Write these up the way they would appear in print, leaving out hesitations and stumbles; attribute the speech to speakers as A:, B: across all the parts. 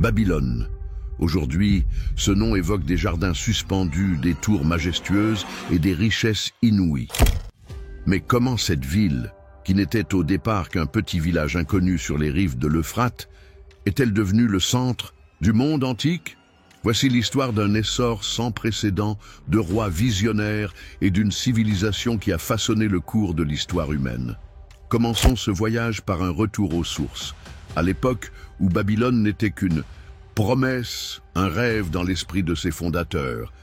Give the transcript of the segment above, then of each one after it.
A: Babylone. Aujourd'hui, ce nom évoque des jardins suspendus, des tours majestueuses et des richesses inouïes. Mais comment cette ville, qui n'était au départ qu'un petit village inconnu sur les rives de l'Euphrate, est-elle devenue le centre du monde antique? Voici l'histoire d'un essor sans précédent, de rois visionnaires et d'une civilisation qui a façonné le cours de l'histoire humaine. Commençons ce voyage par un retour aux sources, à l'époque où Babylone n'était qu'une promesse, un rêve dans l'esprit de ses fondateurs.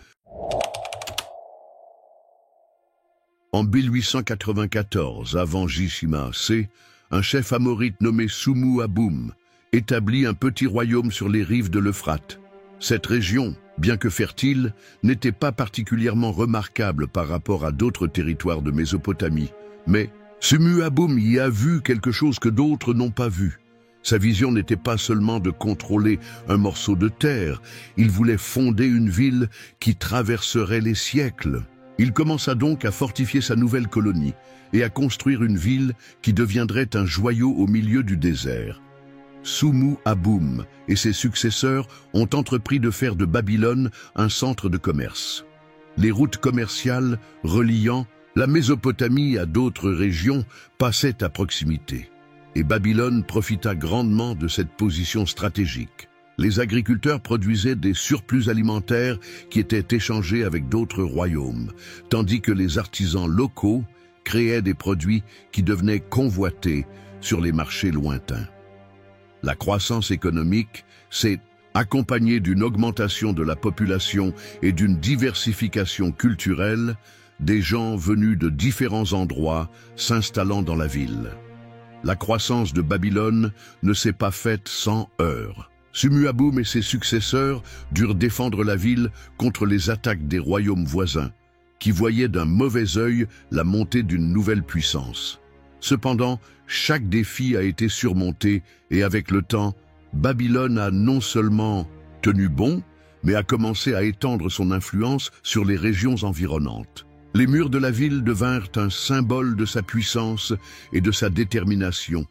A: En 1894, avant Jishima C, un chef amorite nommé Sumu Aboum établit un petit royaume sur les rives de l'Euphrate. Cette région, bien que fertile, n'était pas particulièrement remarquable par rapport à d'autres territoires de Mésopotamie. Mais Sumu Aboum y a vu quelque chose que d'autres n'ont pas vu. Sa vision n'était pas seulement de contrôler un morceau de terre, il voulait fonder une ville qui traverserait les siècles. Il commença donc à fortifier sa nouvelle colonie et à construire une ville qui deviendrait un joyau au milieu du désert. Sumu Aboum et ses successeurs ont entrepris de faire de Babylone un centre de commerce. Les routes commerciales reliant la Mésopotamie à d'autres régions passaient à proximité. Et Babylone profita grandement de cette position stratégique. Les agriculteurs produisaient des surplus alimentaires qui étaient échangés avec d'autres royaumes, tandis que les artisans locaux créaient des produits qui devenaient convoités sur les marchés lointains. La croissance économique s'est accompagnée d'une augmentation de la population et d'une diversification culturelle, des gens venus de différents endroits s'installant dans la ville. La croissance de Babylone ne s'est pas faite sans heurts. Sumu Aboum et ses successeurs durent défendre la ville contre les attaques des royaumes voisins, qui voyaient d'un mauvais œil la montée d'une nouvelle puissance. Cependant, chaque défi a été surmonté et avec le temps, Babylone a non seulement tenu bon, mais a commencé à étendre son influence sur les régions environnantes. Les murs de la ville devinrent un symbole de sa puissance et de sa détermination,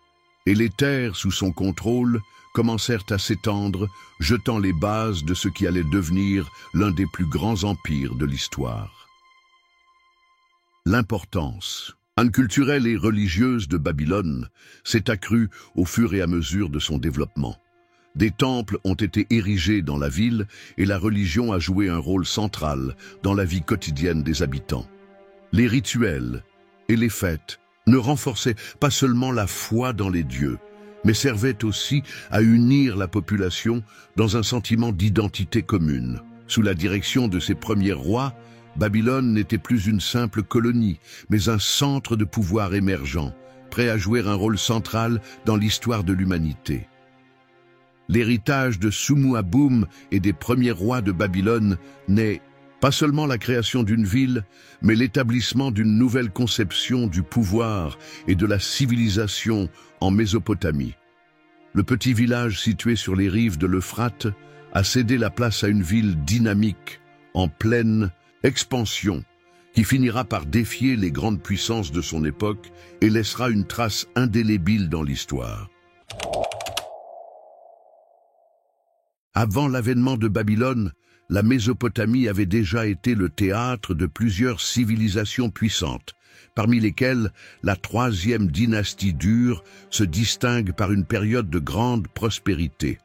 A: et les terres sous son contrôle commencèrent à s'étendre, jetant les bases de ce qui allait devenir l'un des plus grands empires de l'histoire. L'importance culturelle et religieuse de Babylone s'est accrue au fur et à mesure de son développement. Des temples ont été érigés dans la ville et la religion a joué un rôle central dans la vie quotidienne des habitants. Les rituels et les fêtes ne renforçaient pas seulement la foi dans les dieux, mais servaient aussi à unir la population dans un sentiment d'identité commune. Sous la direction de ses premiers rois, Babylone n'était plus une simple colonie, mais un centre de pouvoir émergent, prêt à jouer un rôle central dans l'histoire de l'humanité. L'héritage de Sumu Aboum et des premiers rois de Babylone n'est pas seulement la création d'une ville, mais l'établissement d'une nouvelle conception du pouvoir et de la civilisation en Mésopotamie. Le petit village situé sur les rives de l'Euphrate a cédé la place à une ville dynamique, en pleine expansion, qui finira par défier les grandes puissances de son époque et laissera une trace indélébile dans l'histoire. Avant l'avènement de Babylone, la Mésopotamie avait déjà été le théâtre de plusieurs civilisations puissantes, parmi lesquelles la troisième dynastie d'Ur se distingue par une période de grande prospérité.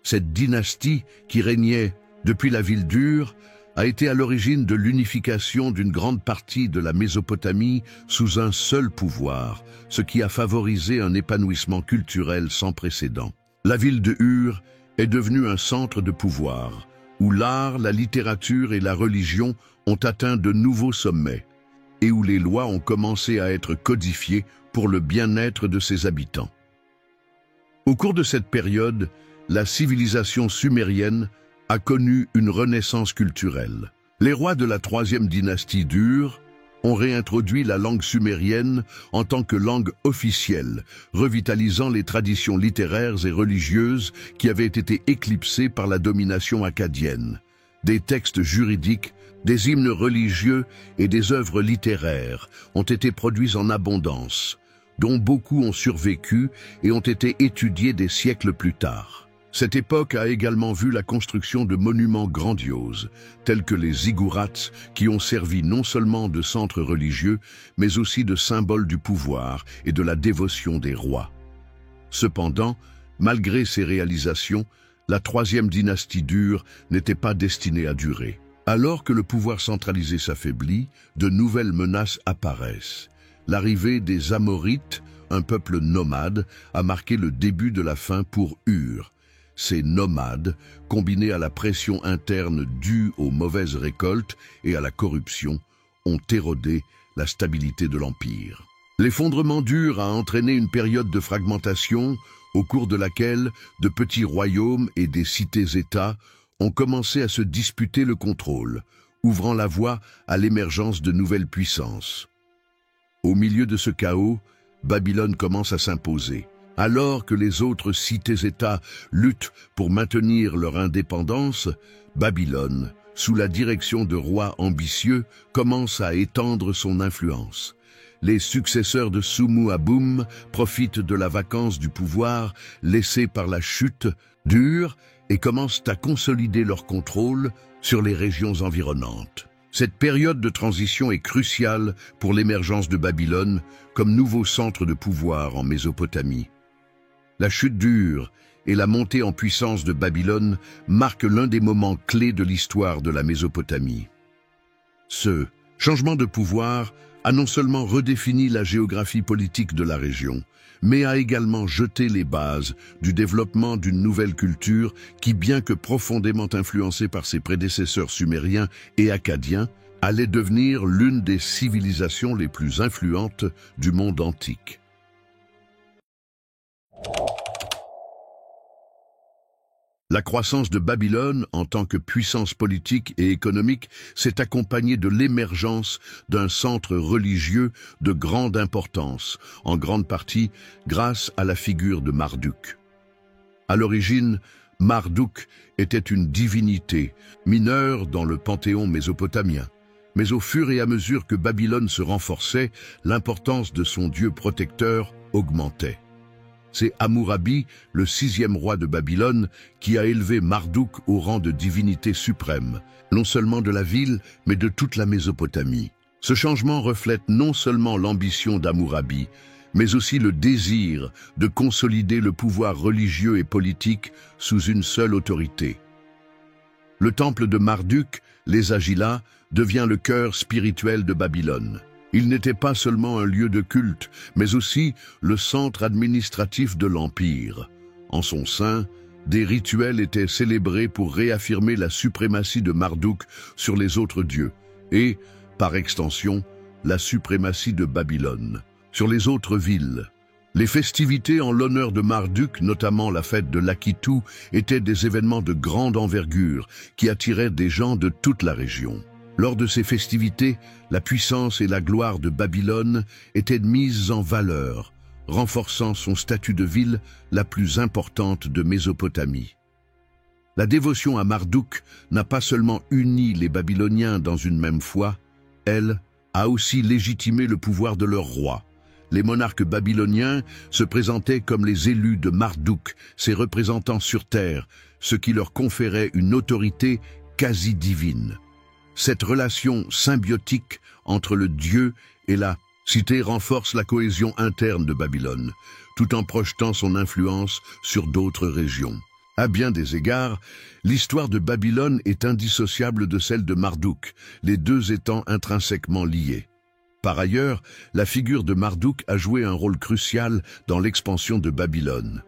A: Cette dynastie, qui régnait depuis la ville d'Ur, a été à l'origine de l'unification d'une grande partie de la Mésopotamie sous un seul pouvoir, ce qui a favorisé un épanouissement culturel sans précédent. La ville de Ur est devenue un centre de pouvoir, où l'art, la littérature et la religion ont atteint de nouveaux sommets, et où les lois ont commencé à être codifiées pour le bien-être de ses habitants. Au cours de cette période, la civilisation sumérienne a connu une renaissance culturelle. Les rois de la troisième dynastie d'Ur ont réintroduit la langue sumérienne en tant que langue officielle, revitalisant les traditions littéraires et religieuses qui avaient été éclipsées par la domination akkadienne. Des textes juridiques, des hymnes religieux et des œuvres littéraires ont été produits en abondance, dont beaucoup ont survécu et ont été étudiés des siècles plus tard. Cette époque a également vu la construction de monuments grandioses, tels que les ziggourats, qui ont servi non seulement de centres religieux, mais aussi de symboles du pouvoir et de la dévotion des rois. Cependant, malgré ces réalisations, la troisième dynastie d'Ur n'était pas destinée à durer. Alors que le pouvoir centralisé s'affaiblit, de nouvelles menaces apparaissent. L'arrivée des Amorites, un peuple nomade, a marqué le début de la fin pour Ur. Ces nomades, combinés à la pression interne due aux mauvaises récoltes et à la corruption, ont érodé la stabilité de l'Empire. L'effondrement d'Ur a entraîné une période de fragmentation au cours de laquelle de petits royaumes et des cités-États ont commencé à se disputer le contrôle, ouvrant la voie à l'émergence de nouvelles puissances. Au milieu de ce chaos, Babylone commence à s'imposer. Alors que les autres cités-États luttent pour maintenir leur indépendance, Babylone, sous la direction de rois ambitieux, commence à étendre son influence. Les successeurs de Summu-Abum profitent de la vacance du pouvoir laissée par la chute d'Ur et commencent à consolider leur contrôle sur les régions environnantes. Cette période de transition est cruciale pour l'émergence de Babylone comme nouveau centre de pouvoir en Mésopotamie. La chute d'Ur et la montée en puissance de Babylone marquent l'un des moments clés de l'histoire de la Mésopotamie. Ce changement de pouvoir a non seulement redéfini la géographie politique de la région, mais a également jeté les bases du développement d'une nouvelle culture qui, bien que profondément influencée par ses prédécesseurs sumériens et akkadiens, allait devenir l'une des civilisations les plus influentes du monde antique. La croissance de Babylone en tant que puissance politique et économique s'est accompagnée de l'émergence d'un centre religieux de grande importance, en grande partie grâce à la figure de Marduk. À l'origine, Marduk était une divinité mineure dans le panthéon mésopotamien. Mais au fur et à mesure que Babylone se renforçait, l'importance de son dieu protecteur augmentait. C'est Hammurabi, le 6e roi de Babylone, qui a élevé Marduk au rang de divinité suprême, non seulement de la ville, mais de toute la Mésopotamie. Ce changement reflète non seulement l'ambition d'Hammurabi, mais aussi le désir de consolider le pouvoir religieux et politique sous une seule autorité. Le temple de Marduk, les Agilas, devient le cœur spirituel de Babylone. Il n'était pas seulement un lieu de culte, mais aussi le centre administratif de l'Empire. En son sein, des rituels étaient célébrés pour réaffirmer la suprématie de Marduk sur les autres dieux et, par extension, la suprématie de Babylone sur les autres villes. Les festivités en l'honneur de Marduk, notamment la fête de l'Akitu, étaient des événements de grande envergure qui attiraient des gens de toute la région. Lors de ces festivités, la puissance et la gloire de Babylone étaient mises en valeur, renforçant son statut de ville la plus importante de Mésopotamie. La dévotion à Marduk n'a pas seulement uni les Babyloniens dans une même foi, elle a aussi légitimé le pouvoir de leur roi. Les monarques babyloniens se présentaient comme les élus de Marduk, ses représentants sur terre, ce qui leur conférait une autorité quasi divine. Cette relation symbiotique entre le dieu et la cité renforce la cohésion interne de Babylone, tout en projetant son influence sur d'autres régions. À bien des égards, l'histoire de Babylone est indissociable de celle de Marduk, les deux étant intrinsèquement liés. Par ailleurs, la figure de Marduk a joué un rôle crucial dans l'expansion de Babylone.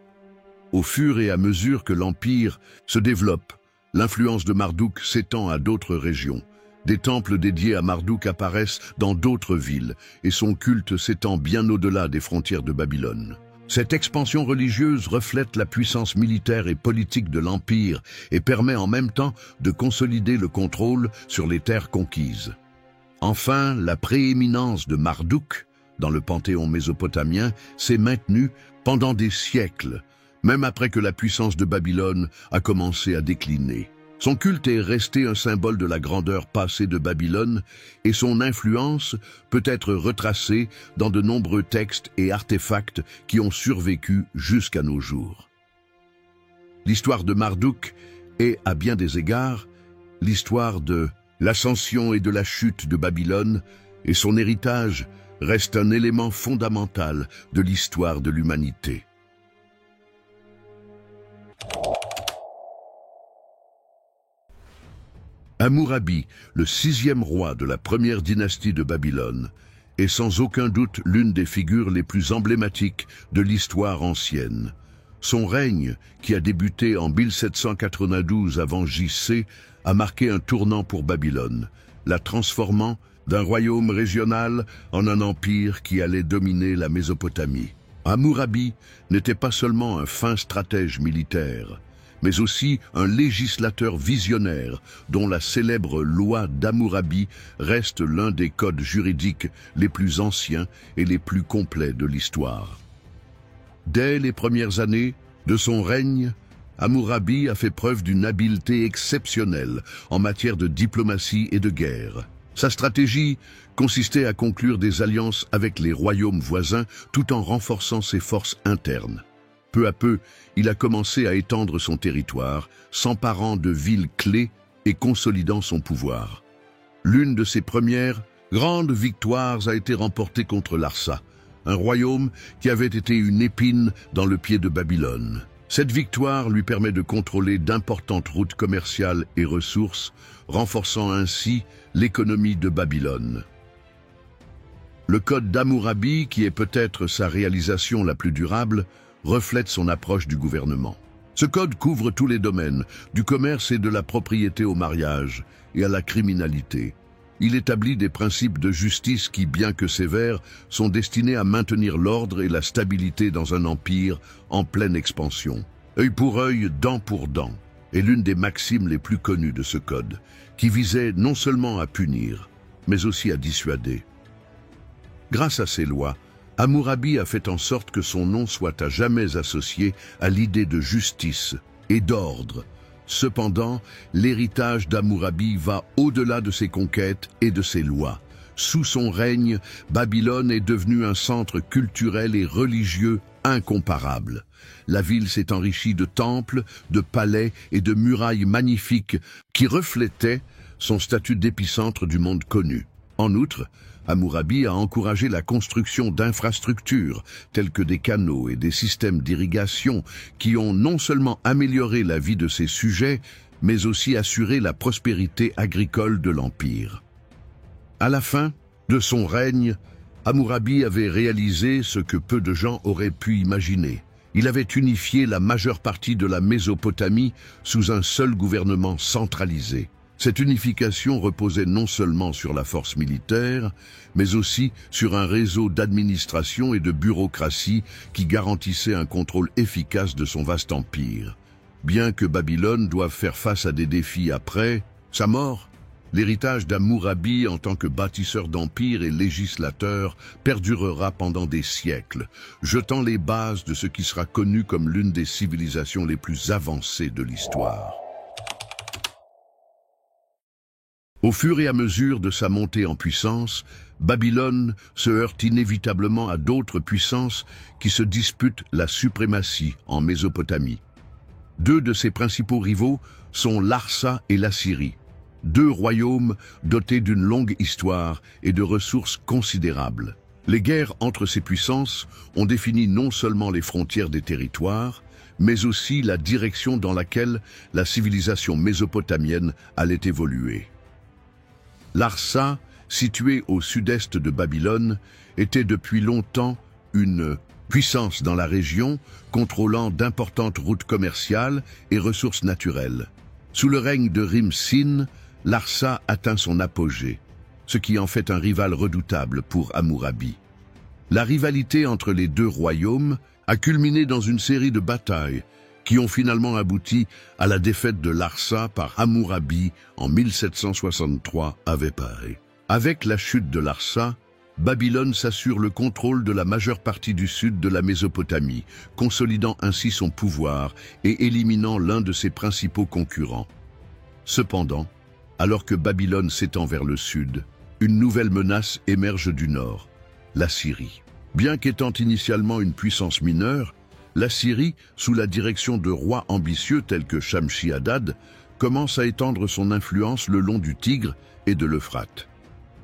A: Au fur et à mesure que l'Empire se développe, l'influence de Marduk s'étend à d'autres régions. Des temples dédiés à Marduk apparaissent dans d'autres villes et son culte s'étend bien au-delà des frontières de Babylone. Cette expansion religieuse reflète la puissance militaire et politique de l'Empire et permet en même temps de consolider le contrôle sur les terres conquises. Enfin, la prééminence de Marduk dans le panthéon mésopotamien s'est maintenue pendant des siècles, même après que la puissance de Babylone a commencé à décliner. Son culte est resté un symbole de la grandeur passée de Babylone et son influence peut être retracée dans de nombreux textes et artefacts qui ont survécu jusqu'à nos jours. L'histoire de Marduk est, à bien des égards, l'histoire de l'ascension et de la chute de Babylone, et son héritage reste un élément fondamental de l'histoire de l'humanité. Hammurabi, le 6e roi de la première dynastie de Babylone, est sans aucun doute l'une des figures les plus emblématiques de l'histoire ancienne. Son règne, qui a débuté en 1792 avant J.C., a marqué un tournant pour Babylone, la transformant d'un royaume régional en un empire qui allait dominer la Mésopotamie. Hammurabi n'était pas seulement un fin stratège militaire, mais aussi un législateur visionnaire dont la célèbre loi d'Hammurabi reste l'un des codes juridiques les plus anciens et les plus complets de l'histoire. Dès les premières années de son règne, Hammurabi a fait preuve d'une habileté exceptionnelle en matière de diplomatie et de guerre. Sa stratégie consistait à conclure des alliances avec les royaumes voisins tout en renforçant ses forces internes. Peu à peu, il a commencé à étendre son territoire, s'emparant de villes clés et consolidant son pouvoir. L'une de ses premières grandes victoires a été remportée contre Larsa, un royaume qui avait été une épine dans le pied de Babylone. Cette victoire lui permet de contrôler d'importantes routes commerciales et ressources, renforçant ainsi l'économie de Babylone. Le code d'Hammurabi, qui est peut-être sa réalisation la plus durable, reflète son approche du gouvernement. Ce code couvre tous les domaines, du commerce et de la propriété au mariage et à la criminalité. Il établit des principes de justice qui, bien que sévères, sont destinés à maintenir l'ordre et la stabilité dans un empire en pleine expansion. Œil pour œil, dent pour dent est l'une des maximes les plus connues de ce code, qui visait non seulement à punir, mais aussi à dissuader. Grâce à ces lois, Hammurabi a fait en sorte que son nom soit à jamais associé à l'idée de justice et d'ordre. Cependant, l'héritage d'Hammurabi va au-delà de ses conquêtes et de ses lois. Sous son règne, Babylone est devenue un centre culturel et religieux incomparable. La ville s'est enrichie de temples, de palais et de murailles magnifiques qui reflétaient son statut d'épicentre du monde connu. En outre, Hammurabi a encouragé la construction d'infrastructures telles que des canaux et des systèmes d'irrigation qui ont non seulement amélioré la vie de ses sujets, mais aussi assuré la prospérité agricole de l'empire. À la fin de son règne, Hammurabi avait réalisé ce que peu de gens auraient pu imaginer. Il avait unifié la majeure partie de la Mésopotamie sous un seul gouvernement centralisé. Cette unification reposait non seulement sur la force militaire, mais aussi sur un réseau d'administration et de bureaucratie qui garantissait un contrôle efficace de son vaste empire. Bien que Babylone doive faire face à des défis après sa mort, l'héritage d'Hammurabi en tant que bâtisseur d'empire et législateur perdurera pendant des siècles, jetant les bases de ce qui sera connu comme l'une des civilisations les plus avancées de l'histoire. Au fur et à mesure de sa montée en puissance, Babylone se heurte inévitablement à d'autres puissances qui se disputent la suprématie en Mésopotamie. Deux de ses principaux rivaux sont Larsa et l'Assyrie, deux royaumes dotés d'une longue histoire et de ressources considérables. Les guerres entre ces puissances ont défini non seulement les frontières des territoires, mais aussi la direction dans laquelle la civilisation mésopotamienne allait évoluer. Larsa, située au sud-est de Babylone, était depuis longtemps une puissance dans la région, contrôlant d'importantes routes commerciales et ressources naturelles. Sous le règne de Rim-Sin, Larsa atteint son apogée, ce qui en fait un rival redoutable pour Hammurabi. La rivalité entre les deux royaumes a culminé dans une série de batailles qui ont finalement abouti à la défaite de Larsa par Hammurabi en 1763 à Vepare. Avec la chute de Larsa, Babylone s'assure le contrôle de la majeure partie du sud de la Mésopotamie, consolidant ainsi son pouvoir et éliminant l'un de ses principaux concurrents. Cependant, alors que Babylone s'étend vers le sud, une nouvelle menace émerge du nord, la Syrie. Bien qu'étant initialement une puissance mineure, La Syrie, sous la direction de rois ambitieux tels que Shamshi-Adad, commence à étendre son influence le long du Tigre et de l'Euphrate.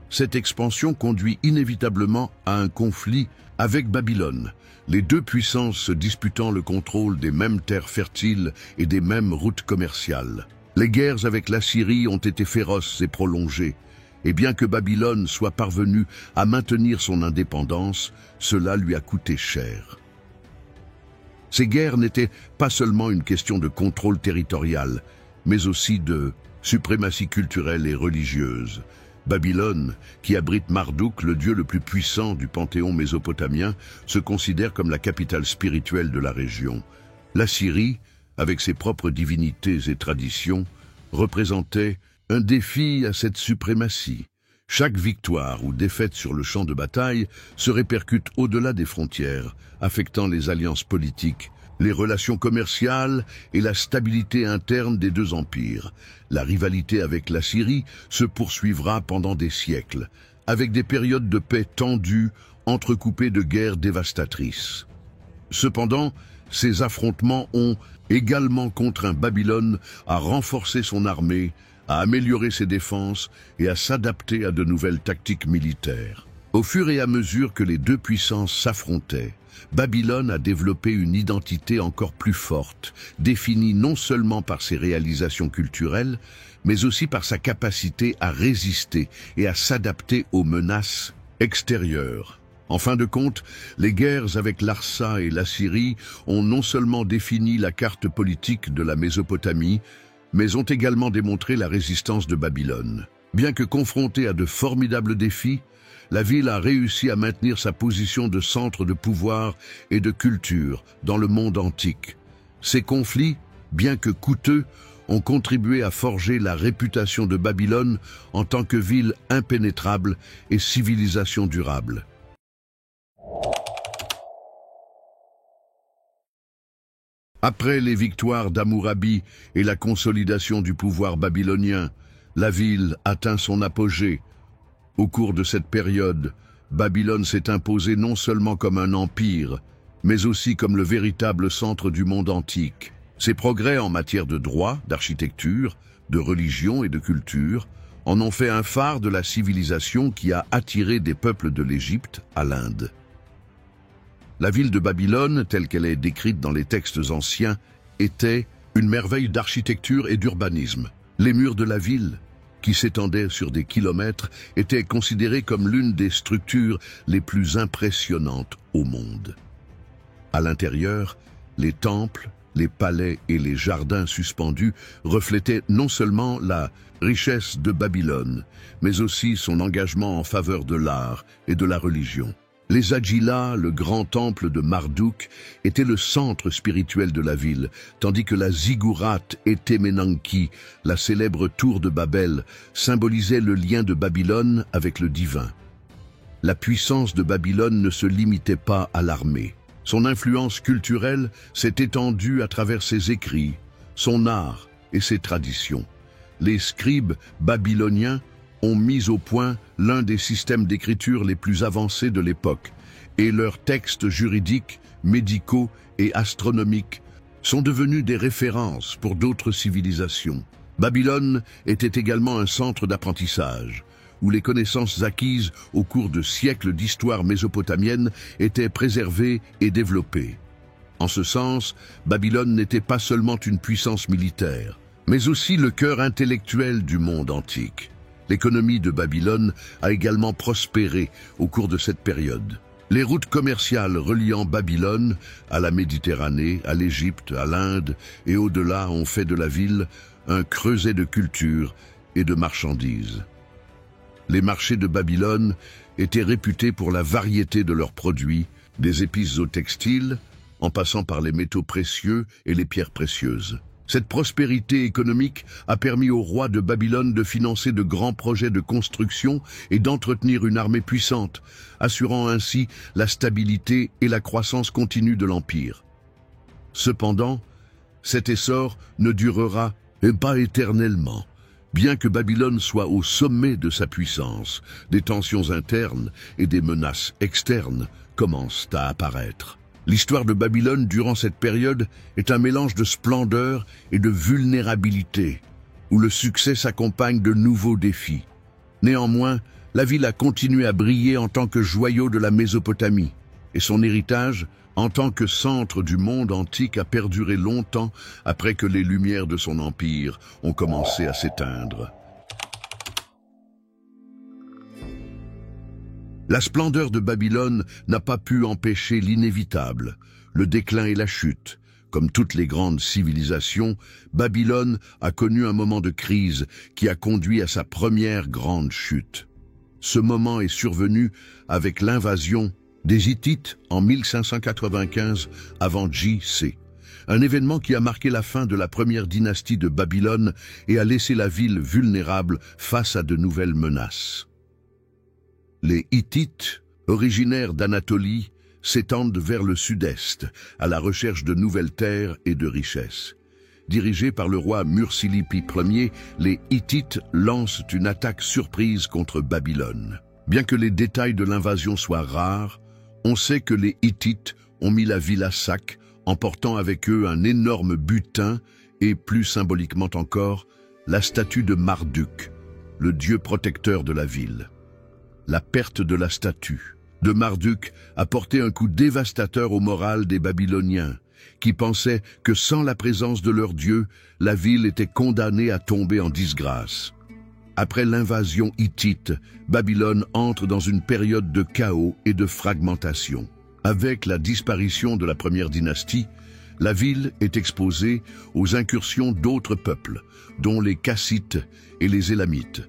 A: Cette expansion conduit inévitablement à un conflit avec Babylone, les deux puissances se disputant le contrôle des mêmes terres fertiles et des mêmes routes commerciales. Les guerres avec la Syrie ont été féroces et prolongées, et bien que Babylone soit parvenue à maintenir son indépendance, cela lui a coûté cher. Ces guerres n'étaient pas seulement une question de contrôle territorial, mais aussi de suprématie culturelle et religieuse. Babylone, qui abrite Marduk, le dieu le plus puissant du panthéon mésopotamien, se considère comme la capitale spirituelle de la région. La Syrie, avec ses propres divinités et traditions, représentait un défi à cette suprématie. Chaque victoire ou défaite sur le champ de bataille se répercute au-delà des frontières, affectant les alliances politiques, les relations commerciales et la stabilité interne des deux empires. La rivalité avec la Syrie se poursuivra pendant des siècles, avec des périodes de paix tendues, entrecoupées de guerres dévastatrices. Cependant, ces affrontements ont également contraint Babylone à renforcer son armée, à améliorer ses défenses et à s'adapter à de nouvelles tactiques militaires. Au fur et à mesure que les deux puissances s'affrontaient, Babylone a développé une identité encore plus forte, définie non seulement par ses réalisations culturelles, mais aussi par sa capacité à résister et à s'adapter aux menaces extérieures. En fin de compte, les guerres avec Larsa et la Syrie ont non seulement défini la carte politique de la Mésopotamie, mais ont également démontré la résistance de Babylone. Bien que confrontée à de formidables défis, la ville a réussi à maintenir sa position de centre de pouvoir et de culture dans le monde antique. Ces conflits, bien que coûteux, ont contribué à forger la réputation de Babylone en tant que ville impénétrable et civilisation durable. Après les victoires d'Hammurabi et la consolidation du pouvoir babylonien, la ville atteint son apogée. Au cours de cette période, Babylone s'est imposée non seulement comme un empire, mais aussi comme le véritable centre du monde antique. Ses progrès en matière de droit, d'architecture, de religion et de culture en ont fait un phare de la civilisation qui a attiré des peuples de l'Égypte à l'Inde. La ville de Babylone, telle qu'elle est décrite dans les textes anciens, était une merveille d'architecture et d'urbanisme. Les murs de la ville, qui s'étendaient sur des kilomètres, étaient considérés comme l'une des structures les plus impressionnantes au monde. À l'intérieur, les temples, les palais et les jardins suspendus reflétaient non seulement la richesse de Babylone, mais aussi son engagement en faveur de l'art et de la religion. Les Adjila, le grand temple de Marduk, était le centre spirituel de la ville, tandis que la Ziggurat et Temenanki, la célèbre tour de Babel, symbolisaient le lien de Babylone avec le divin. La puissance de Babylone ne se limitait pas à l'armée. Son influence culturelle s'est étendue à travers ses écrits, son art et ses traditions. Les scribes babyloniens ont mis au point l'un des systèmes d'écriture les plus avancés de l'époque, et leurs textes juridiques, médicaux et astronomiques sont devenus des références pour d'autres civilisations. Babylone était également un centre d'apprentissage, où les connaissances acquises au cours de siècles d'histoire mésopotamienne étaient préservées et développées. En ce sens, Babylone n'était pas seulement une puissance militaire, mais aussi le cœur intellectuel du monde antique. L'économie de Babylone a également prospéré au cours de cette période. Les routes commerciales reliant Babylone à la Méditerranée, à l'Égypte, à l'Inde et au-delà ont fait de la ville un creuset de culture et de marchandises. Les marchés de Babylone étaient réputés pour la variété de leurs produits, des épices au textile, en passant par les métaux précieux et les pierres précieuses. Cette prospérité économique a permis au roi de Babylone de financer de grands projets de construction et d'entretenir une armée puissante, assurant ainsi la stabilité et la croissance continue de l'empire. Cependant, cet essor ne durera pas éternellement. Bien que Babylone soit au sommet de sa puissance, des tensions internes et des menaces externes commencent à apparaître. L'histoire de Babylone durant cette période est un mélange de splendeur et de vulnérabilité, où le succès s'accompagne de nouveaux défis. Néanmoins, la ville a continué à briller en tant que joyau de la Mésopotamie, et son héritage, en tant que centre du monde antique, a perduré longtemps après que les lumières de son empire ont commencé à s'éteindre. La splendeur de Babylone n'a pas pu empêcher l'inévitable, le déclin et la chute. Comme toutes les grandes civilisations, Babylone a connu un moment de crise qui a conduit à sa première grande chute. Ce moment est survenu avec l'invasion des Hittites en 1595 avant J.C., un événement qui a marqué la fin de la première dynastie de Babylone et a laissé la ville vulnérable face à de nouvelles menaces. Les Hittites, originaires d'Anatolie, s'étendent vers le sud-est, à la recherche de nouvelles terres et de richesses. Dirigés par le roi Mursilipi Ier, les Hittites lancent une attaque surprise contre Babylone. Bien que les détails de l'invasion soient rares, on sait que les Hittites ont mis la ville à sac, emportant avec eux un énorme butin et, plus symboliquement encore, la statue de Marduk, le dieu protecteur de la ville. La perte de la statue de Marduk a porté un coup dévastateur au moral des Babyloniens, qui pensaient que sans la présence de leur dieu, la ville était condamnée à tomber en disgrâce. Après l'invasion hittite, Babylone entre dans une période de chaos et de fragmentation. Avec la disparition de la première dynastie, la ville est exposée aux incursions d'autres peuples, dont les Kassites et les Élamites.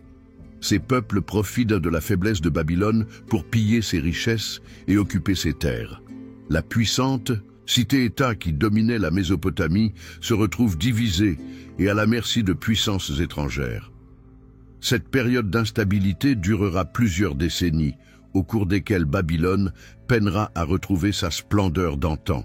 A: Ces peuples profitent de la faiblesse de Babylone pour piller ses richesses et occuper ses terres. La puissante cité-État qui dominait la Mésopotamie se retrouve divisée et à la merci de puissances étrangères. Cette période d'instabilité durera plusieurs décennies, au cours desquelles Babylone peinera à retrouver sa splendeur d'antan.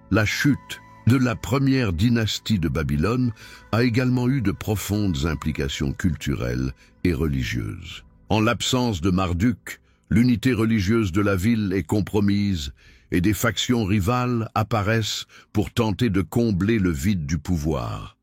A: La chute de la première dynastie de Babylone a également eu de profondes implications culturelles et religieuses. En l'absence de Marduk, l'unité religieuse de la ville est compromise et des factions rivales apparaissent pour tenter de combler le vide du pouvoir.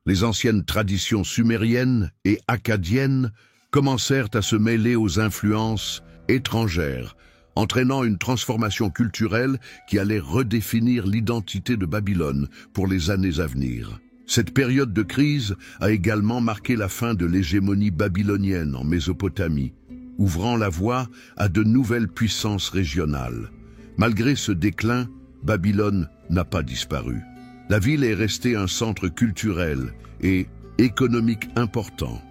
A: Les anciennes traditions sumériennes et akkadiennes commencèrent à se mêler aux influences étrangères, entraînant une transformation culturelle qui allait redéfinir l'identité de Babylone pour les années à venir. Cette période de crise a également marqué la fin de l'hégémonie babylonienne en Mésopotamie, ouvrant la voie à de nouvelles puissances régionales. Malgré ce déclin, Babylone n'a pas disparu. La ville est restée un centre culturel et économique important,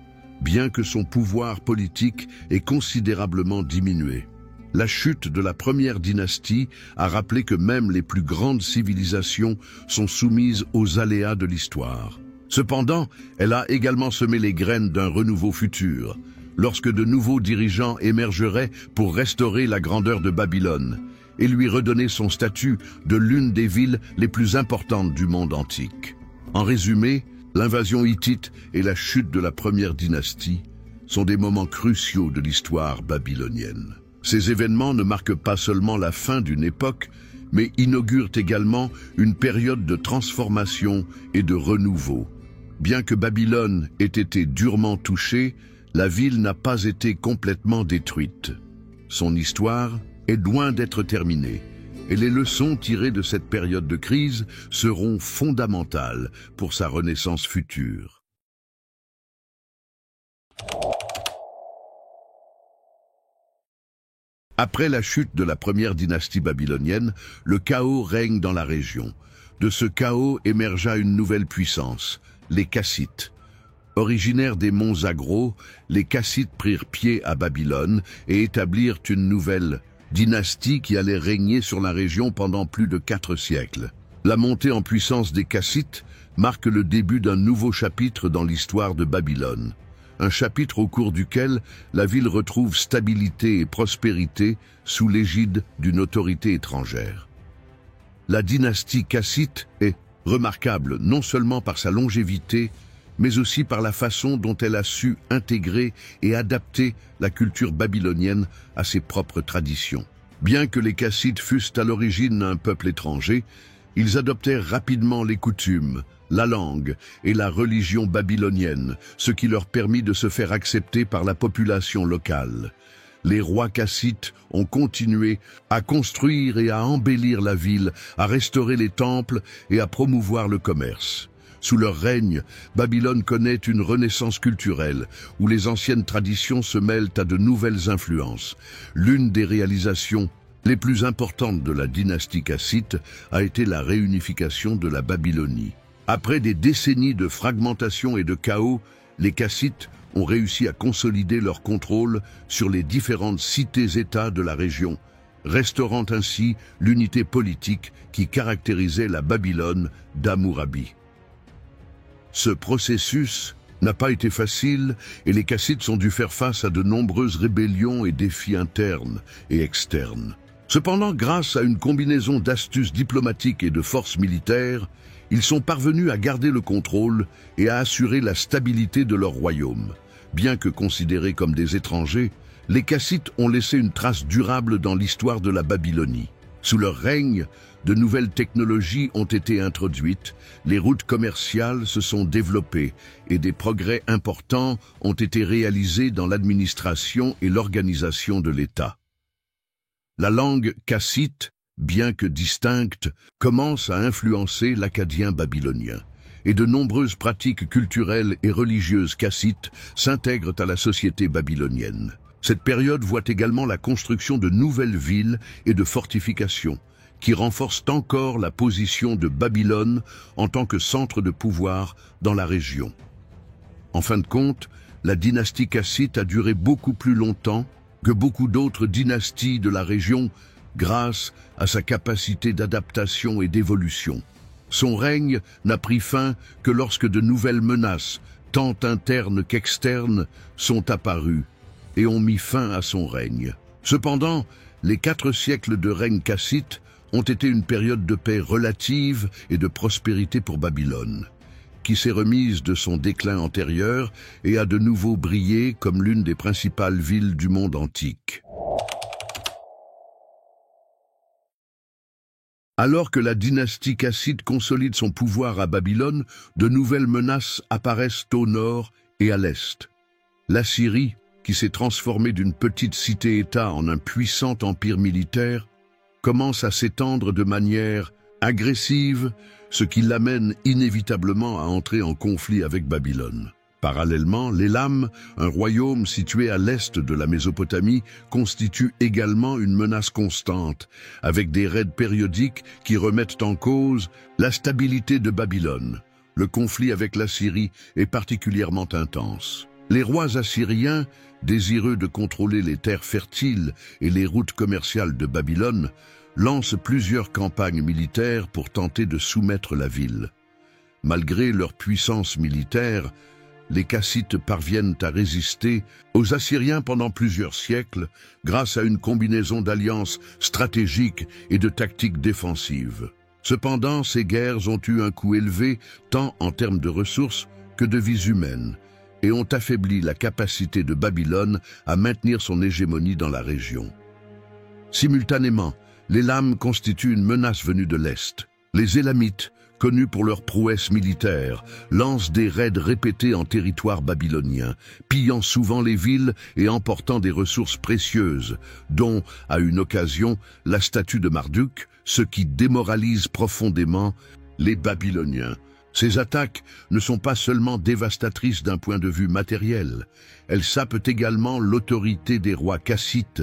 A: bien que son pouvoir politique ait considérablement diminué. La chute de la première dynastie a rappelé que même les plus grandes civilisations sont soumises aux aléas de l'histoire. Cependant, elle a également semé les graines d'un renouveau futur, lorsque de nouveaux dirigeants émergeraient pour restaurer la grandeur de Babylone et lui redonner son statut de l'une des villes les plus importantes du monde antique. En résumé, l'invasion hittite et la chute de la première dynastie sont des moments cruciaux de l'histoire babylonienne. Ces événements ne marquent pas seulement la fin d'une époque, mais inaugurent également une période de transformation et de renouveau. Bien que Babylone ait été durement touchée, la ville n'a pas été complètement détruite. Son histoire est loin d'être terminée, et les leçons tirées de cette période de crise seront fondamentales pour sa renaissance future. Après la chute de la première dynastie babylonienne, le chaos règne dans la région. De ce chaos émergea une nouvelle puissance, les Kassites. Originaires des monts Zagros, les Kassites prirent pied à Babylone et établirent une nouvelle dynastie qui allait régner sur la région pendant plus de 4 siècles. La montée en puissance des Kassites marque le début d'un nouveau chapitre dans l'histoire de Babylone. Un chapitre au cours duquel la ville retrouve stabilité et prospérité sous l'égide d'une autorité étrangère. La dynastie kassite est remarquable non seulement par sa longévité, mais aussi par la façon dont elle a su intégrer et adapter la culture babylonienne à ses propres traditions. Bien que les Kassites fussent à l'origine un peuple étranger, ils adoptèrent rapidement les coutumes, la langue et la religion babylonienne, ce qui leur permit de se faire accepter par la population locale. Les rois kassites ont continué à construire et à embellir la ville, à restaurer les temples et à promouvoir le commerce. Sous leur règne, Babylone connaît une renaissance culturelle, où les anciennes traditions se mêlent à de nouvelles influences. L'une des réalisations les plus importantes de la dynastie kassite a été la réunification de la Babylonie. Après des décennies de fragmentation et de chaos, les Kassites ont réussi à consolider leur contrôle sur les différentes cités-États de la région, restaurant ainsi l'unité politique qui caractérisait la Babylone d'Hammurabi. Ce processus n'a pas été facile et les Kassites ont dû faire face à de nombreuses rébellions et défis internes et externes. Cependant, grâce à une combinaison d'astuces diplomatiques et de forces militaires, ils sont parvenus à garder le contrôle et à assurer la stabilité de leur royaume. Bien que considérés comme des étrangers, les Kassites ont laissé une trace durable dans l'histoire de la Babylonie. Sous leur règne, de nouvelles technologies ont été introduites, les routes commerciales se sont développées et des progrès importants ont été réalisés dans l'administration et l'organisation de l'État. La langue kassite, bien que distincte, commence à influencer l'acadien babylonien, et de nombreuses pratiques culturelles et religieuses kassites s'intègrent à la société babylonienne. Cette période voit également la construction de nouvelles villes et de fortifications, qui renforcent encore la position de Babylone en tant que centre de pouvoir dans la région. En fin de compte, la dynastie kassite a duré beaucoup plus longtemps que beaucoup d'autres dynasties de la région grâce à sa capacité d'adaptation et d'évolution. Son règne n'a pris fin que lorsque de nouvelles menaces, tant internes qu'externes, sont apparues et ont mis fin à son règne. Cependant, les 4 siècles de règne kassite ont été une période de paix relative et de prospérité pour Babylone, qui s'est remise de son déclin antérieur et a de nouveau brillé comme l'une des principales villes du monde antique. Alors que la dynastie kassite consolide son pouvoir à Babylone, de nouvelles menaces apparaissent au nord et à l'est. L'Assyrie, qui s'est transformée d'une petite cité-État en un puissant empire militaire, commence à s'étendre de manière agressive, ce qui l'amène inévitablement à entrer en conflit avec Babylone. Parallèlement, l'Élam, un royaume situé à l'est de la Mésopotamie, constitue également une menace constante, avec des raids périodiques qui remettent en cause la stabilité de Babylone. Le conflit avec l'Assyrie est particulièrement intense. Les rois assyriens, désireux de contrôler les terres fertiles et les routes commerciales de Babylone, lancent plusieurs campagnes militaires pour tenter de soumettre la ville. Malgré leur puissance militaire, les Kassites parviennent à résister aux Assyriens pendant plusieurs siècles grâce à une combinaison d'alliances stratégiques et de tactiques défensives. Cependant, ces guerres ont eu un coût élevé tant en termes de ressources que de vies humaines et ont affaibli la capacité de Babylone à maintenir son hégémonie dans la région. Simultanément, l'Élam constitue une menace venue de l'Est. Les Élamites, connus pour leur prouesse militaire, lancent des raids répétés en territoire babylonien, pillant souvent les villes et emportant des ressources précieuses, dont, à une occasion, la statue de Marduk, ce qui démoralise profondément les Babyloniens. Ces attaques ne sont pas seulement dévastatrices d'un point de vue matériel, elles sapent également l'autorité des rois kassites,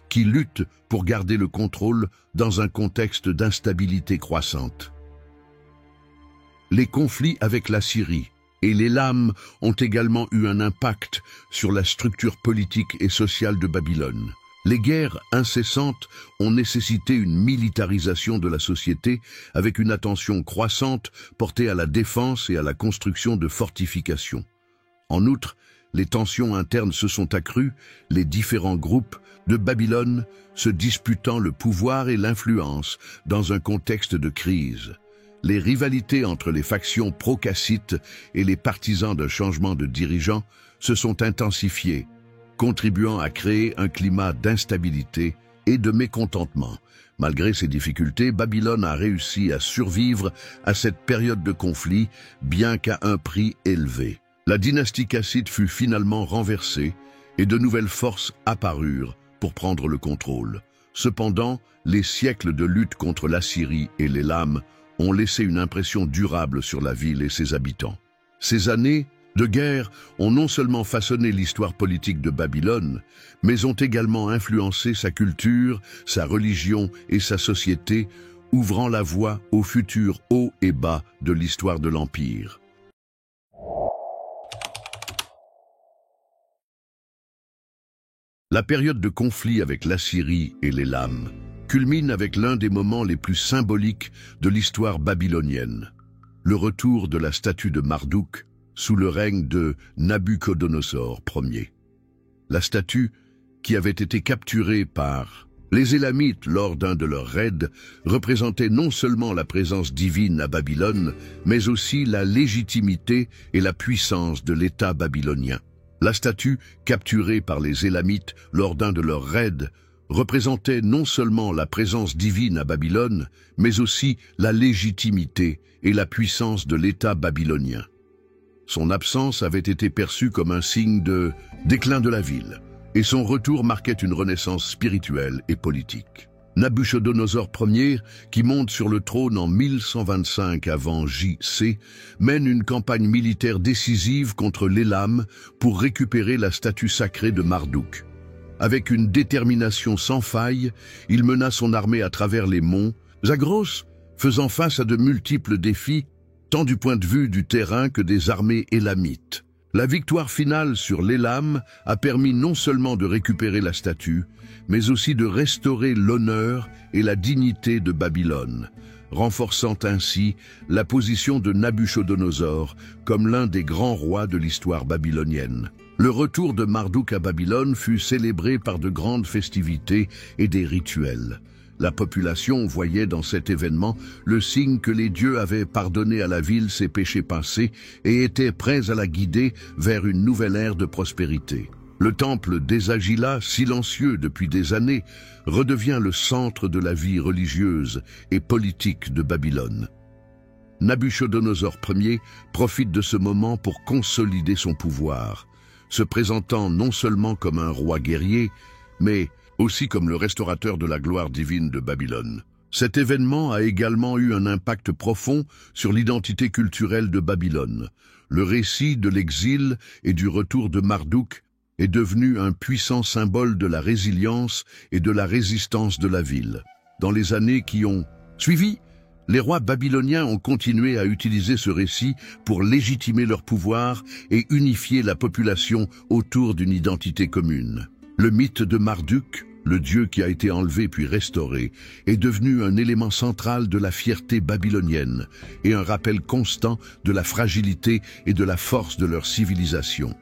A: qui luttent pour garder le contrôle dans un contexte d'instabilité croissante. Les conflits avec la Syrie et l'Élam ont également eu un impact sur la structure politique et sociale de Babylone. Les guerres incessantes ont nécessité une militarisation de la société avec une attention croissante portée à la défense et à la construction de fortifications. En outre, les tensions internes se sont accrues, les différents groupes de Babylone se disputant le pouvoir et l'influence dans un contexte de crise. Les rivalités entre les factions pro-kassites et les partisans d'un changement de dirigeants se sont intensifiées, contribuant à créer un climat d'instabilité et de mécontentement. Malgré ces difficultés, Babylone a réussi à survivre à cette période de conflit, bien qu'à un prix élevé. La dynastie cassite fut finalement renversée et de nouvelles forces apparurent pour prendre le contrôle. Cependant, les siècles de lutte contre l'Assyrie et l'Élam ont laissé une impression durable sur la ville et ses habitants. Ces années de guerre ont non seulement façonné l'histoire politique de Babylone, mais ont également influencé sa culture, sa religion et sa société, ouvrant la voie aux futurs hauts et bas de l'histoire de l'Empire. La période de conflit avec l'Assyrie et l'Élam culmine avec l'un des moments les plus symboliques de l'histoire babylonienne, le retour de la statue de Marduk sous le règne de Nabuchodonosor Ier. La statue, qui avait été capturée par les Élamites lors d'un de leurs raids, représentait non seulement la présence divine à Babylone, mais aussi la légitimité et la puissance de l'État babylonien. La statue, capturée par les Élamites lors d'un de leurs raids, représentait non seulement la présence divine à Babylone, mais aussi la légitimité et la puissance de l'État babylonien. Son absence avait été perçue comme un signe de déclin de la ville, et son retour marquait une renaissance spirituelle et politique. Nabuchodonosor Ier, qui monte sur le trône en 1125 avant J.C., mène une campagne militaire décisive contre l'Élam pour récupérer la statue sacrée de Marduk. Avec une détermination sans faille, il mena son armée à travers les monts, Zagros, faisant face à de multiples défis, tant du point de vue du terrain que des armées élamites. La victoire finale sur l'Élam a permis non seulement de récupérer la statue, mais aussi de restaurer l'honneur et la dignité de Babylone, renforçant ainsi la position de Nabuchodonosor comme l'un des grands rois de l'histoire babylonienne. Le retour de Marduk à Babylone fut célébré par de grandes festivités et des rituels. La population voyait dans cet événement le signe que les dieux avaient pardonné à la ville ses péchés passés et étaient prêts à la guider vers une nouvelle ère de prospérité. Le temple d'Esagila, silencieux depuis des années, redevient le centre de la vie religieuse et politique de Babylone. Nabuchodonosor Ier profite de ce moment pour consolider son pouvoir, se présentant non seulement comme un roi guerrier, mais aussi comme le restaurateur de la gloire divine de Babylone. Cet événement a également eu un impact profond sur l'identité culturelle de Babylone. Le récit de l'exil et du retour de Marduk est devenu un puissant symbole de la résilience et de la résistance de la ville. Dans les années qui ont suivi, les rois babyloniens ont continué à utiliser ce récit pour légitimer leur pouvoir et unifier la population autour d'une identité commune. Le mythe de Marduk, le dieu qui a été enlevé puis restauré, est devenu un élément central de la fierté babylonienne et un rappel constant de la fragilité et de la force de leur civilisation.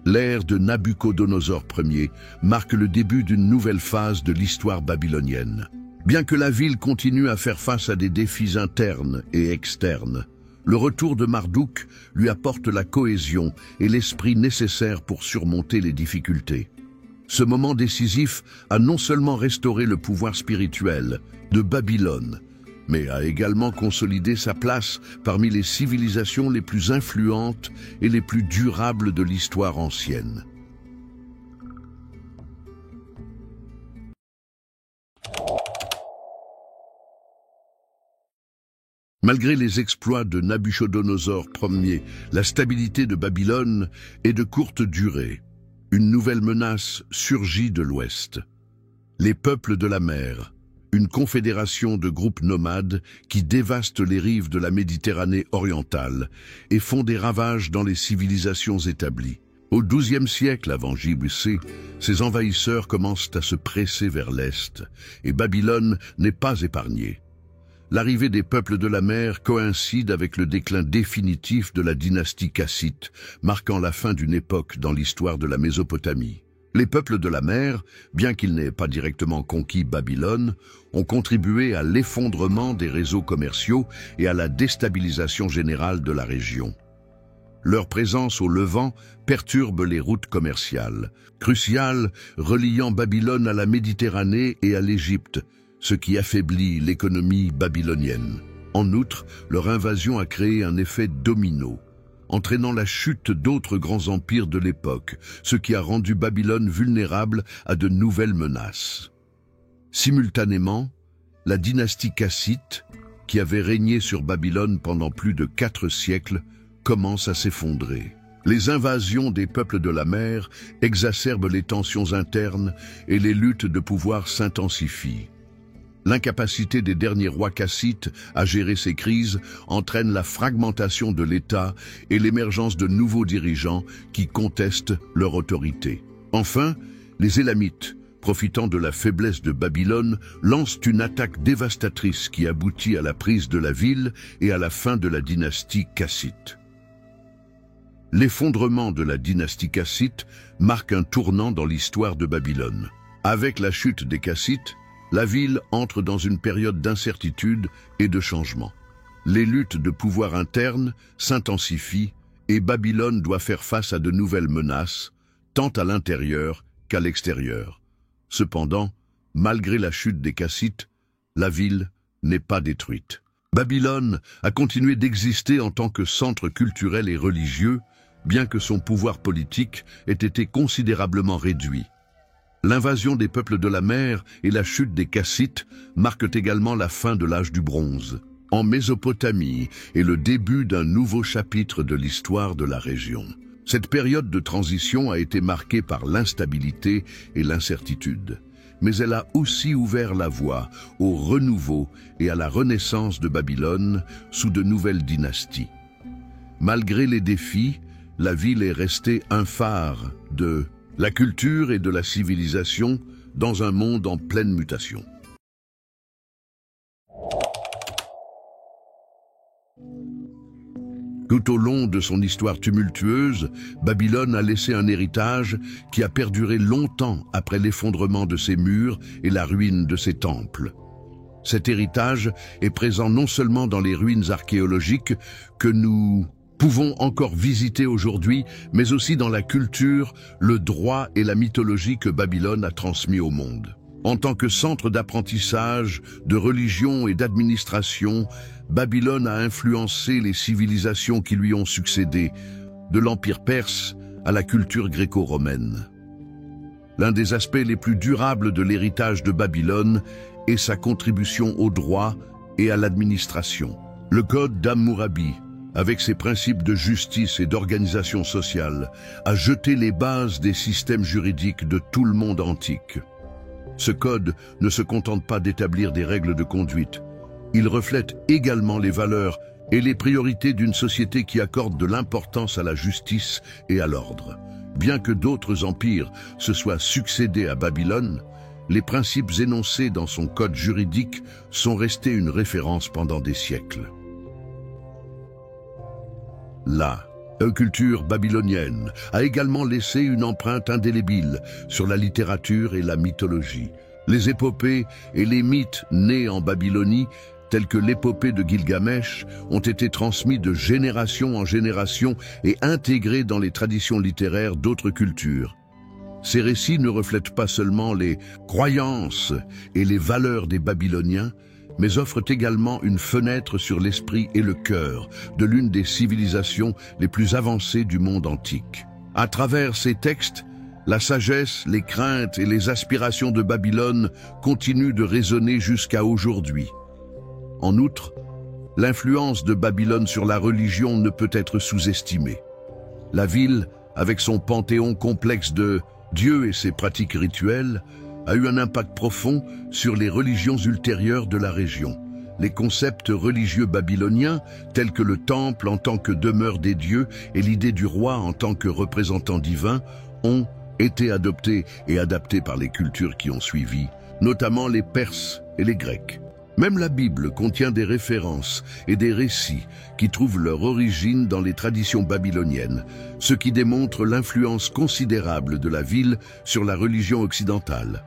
A: L'ère de Nabuchodonosor Ier marque le début d'une nouvelle phase de l'histoire babylonienne. Bien que la ville continue à faire face à des défis internes et externes, le retour de Marduk lui apporte la cohésion et l'esprit nécessaires pour surmonter les difficultés. Ce moment décisif a non seulement restauré le pouvoir spirituel de Babylone, mais a également consolidé sa place parmi les civilisations les plus influentes et les plus durables de l'histoire ancienne. Malgré les exploits de Nabuchodonosor Ier, la stabilité de Babylone est de courte durée. Une nouvelle menace surgit de l'Ouest. Les peuples de la mer, une confédération de groupes nomades qui dévastent les rives de la Méditerranée orientale et font des ravages dans les civilisations établies. Au XIIe siècle avant J.C., ces envahisseurs commencent à se presser vers l'Est, et Babylone n'est pas épargnée. L'arrivée des peuples de la mer coïncide avec le déclin définitif de la dynastie cassite, marquant la fin d'une époque dans l'histoire de la Mésopotamie. Les peuples de la mer, bien qu'ils n'aient pas directement conquis Babylone, ont contribué à l'effondrement des réseaux commerciaux et à la déstabilisation générale de la région. Leur présence au Levant perturbe les routes commerciales, cruciales reliant Babylone à la Méditerranée et à l'Égypte, ce qui affaiblit l'économie babylonienne. En outre, leur invasion a créé un effet domino, entraînant la chute d'autres grands empires de l'époque, ce qui a rendu Babylone vulnérable à de nouvelles menaces. Simultanément, la dynastie cassite, qui avait régné sur Babylone pendant plus de 4 siècles, commence à s'effondrer. Les invasions des peuples de la mer exacerbent les tensions internes et les luttes de pouvoir s'intensifient. L'incapacité des derniers rois cassites à gérer ces crises entraîne la fragmentation de l'État et l'émergence de nouveaux dirigeants qui contestent leur autorité. Enfin, les Élamites, profitant de la faiblesse de Babylone, lancent une attaque dévastatrice qui aboutit à la prise de la ville et à la fin de la dynastie cassite. L'effondrement de la dynastie cassite marque un tournant dans l'histoire de Babylone. Avec la chute des Kassites, la ville entre dans une période d'incertitude et de changement. Les luttes de pouvoir interne s'intensifient et Babylone doit faire face à de nouvelles menaces, tant à l'intérieur qu'à l'extérieur. Cependant, malgré la chute des Kassites, la ville n'est pas détruite. Babylone a continué d'exister en tant que centre culturel et religieux, bien que son pouvoir politique ait été considérablement réduit. L'invasion des peuples de la mer et la chute des Kassites marquent également la fin de l'âge du bronze, en Mésopotamie, et le début d'un nouveau chapitre de l'histoire de la région. Cette période de transition a été marquée par l'instabilité et l'incertitude, mais elle a aussi ouvert la voie au renouveau et à la renaissance de Babylone sous de nouvelles dynasties. Malgré les défis, la ville est restée un phare de la culture et de la civilisation dans un monde en pleine mutation. Tout au long de son histoire tumultueuse, Babylone a laissé un héritage qui a perduré longtemps après l'effondrement de ses murs et la ruine de ses temples. Cet héritage est présent non seulement dans les ruines archéologiques que nous pouvons encore visiter aujourd'hui, mais aussi dans la culture, le droit et la mythologie que Babylone a transmis au monde. En tant que centre d'apprentissage, de religion et d'administration, Babylone a influencé les civilisations qui lui ont succédé, de l'Empire perse à la culture gréco-romaine. L'un des aspects les plus durables de l'héritage de Babylone est sa contribution au droit et à l'administration. Le Code d'Hammurabi, avec ses principes de justice et d'organisation sociale, a jeté les bases des systèmes juridiques de tout le monde antique. Ce code ne se contente pas d'établir des règles de conduite. Il reflète également les valeurs et les priorités d'une société qui accorde de l'importance à la justice et à l'ordre. Bien que d'autres empires se soient succédés à Babylone, les principes énoncés dans son code juridique sont restés une référence pendant des siècles. La culture babylonienne a également laissé une empreinte indélébile sur la littérature et la mythologie. Les épopées et les mythes nés en Babylonie, tels que l'épopée de Gilgamesh, ont été transmis de génération en génération et intégrés dans les traditions littéraires d'autres cultures. Ces récits ne reflètent pas seulement les croyances et les valeurs des Babyloniens, mais offrent également une fenêtre sur l'esprit et le cœur de l'une des civilisations les plus avancées du monde antique. À travers ces textes, la sagesse, les craintes et les aspirations de Babylone continuent de résonner jusqu'à aujourd'hui. En outre, l'influence de Babylone sur la religion ne peut être sous-estimée. La ville, avec son panthéon complexe de dieux et ses pratiques rituelles, a eu un impact profond sur les religions ultérieures de la région. Les concepts religieux babyloniens, tels que le temple en tant que demeure des dieux et l'idée du roi en tant que représentant divin, ont été adoptés et adaptés par les cultures qui ont suivi, notamment les Perses et les Grecs. Même la Bible contient des références et des récits qui trouvent leur origine dans les traditions babyloniennes, ce qui démontre l'influence considérable de la ville sur la religion occidentale.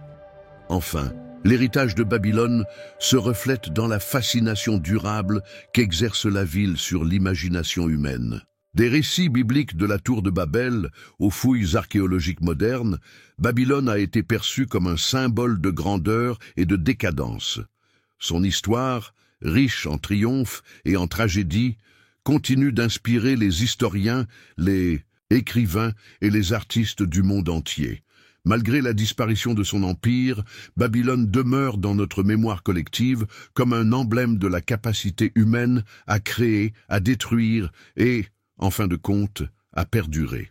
A: Enfin, l'héritage de Babylone se reflète dans la fascination durable qu'exerce la ville sur l'imagination humaine. Des récits bibliques de la tour de Babel aux fouilles archéologiques modernes, Babylone a été perçue comme un symbole de grandeur et de décadence. Son histoire, riche en triomphes et en tragédies, continue d'inspirer les historiens, les écrivains et les artistes du monde entier. Malgré la disparition de son empire, Babylone demeure dans notre mémoire collective comme un emblème de la capacité humaine à créer, à détruire et, en fin de compte, à perdurer.